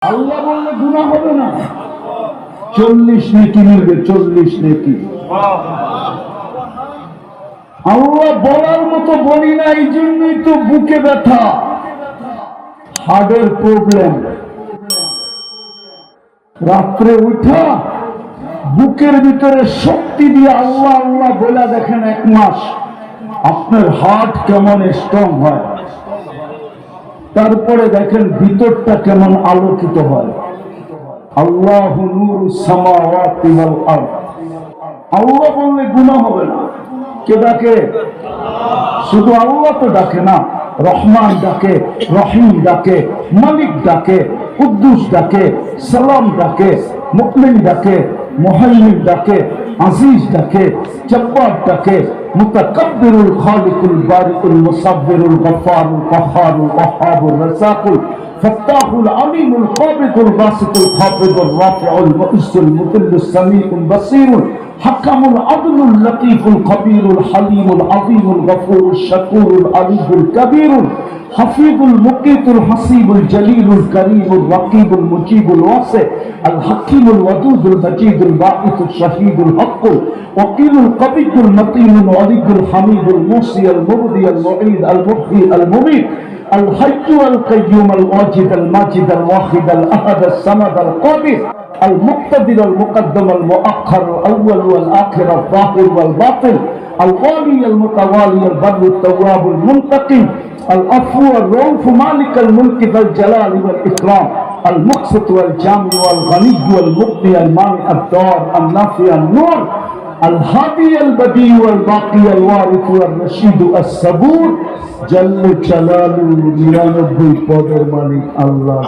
আল্লাহ বললে গুনাহ হবে না, 40 নেকি মিলবে, 40 নেকি। আল্লাহ বলার মতো বলি না, এই জন্যই তো বুকে ব্যথা, হার্টের প্রবলেম। রাত্রে উঠা বুকের ভিতরে শক্তি দিয়ে আল্লাহ আল্লাহ বলে দেখেন, 1 মাস আপনার হার্ট কেমন স্ট্রং হয়, তারপরে দেখেন ভিতরটা কেমন আলোকিত হয়। আল্লাহু নূরুস সামাওয়াতি ওয়াল আরদ। আল্লাহ বললে গুনাহ হবে না। কে ডাকে? শুধু আল্লাহ তো ডাকে না, রহমান ডাকে, রহিম ডাকে, মালিক ডাকে, কুদ্দুস ডাকে, সালাম ডাকে, মুকমিন ডাকে, মুহাইমিন ডাকে, আজিজ ডাকে, জব্বার ডাকে, মুতাকাব্বিরুল খালিকুল বারিকুল মুসাব্বিরুল গফফারুল কাহ্হারুল ওয়াহ্হাবুর রাযাকুল ফাত্তাহুল আলিমুল কাবিদুল বাসিতুল খাফিদুর রাফিউল মুইজ্জুল মুদিল্লুস সামিউল বাসীরুল হাকামুল আদলুল লতীফুল খবীরুল হালিমুল আযীমুল গফুরুশ শাকুরুল আলিয়ুল কবীরুল হাফিজুল মুকিতুল হাসিবুল জলিলুল করিমুল রকিবুল মুজিবুল ওয়াসি আল হাকিমুল ওয়াদুদুল মজিদুল বাঈসুল শাহীদুল হক্কুল ওয়াকিলুল কবিয়ুল মতিনুল ওয়ালিয়ুল হামিদুল মুসিয়াল মুবদি আল মুঈদ আল মুহয়ি আল মুমীত الحي القيوم الواجد الماجد الواحد الأحد الصمد القادر المقتدر المقدم المؤخر الأول والآخر الظاهر والباطن الوالي المتوالي البر التواب المنتقم العفو الرؤوف مالك الملك ذا الجلال والإكرام المقسط والجامع والغني والمغني المانع الضار النافع النور الهادي البديع والباقي الوارث والرشيد الصبور جل جلاله 99 পদের মালিক আল্লাহ।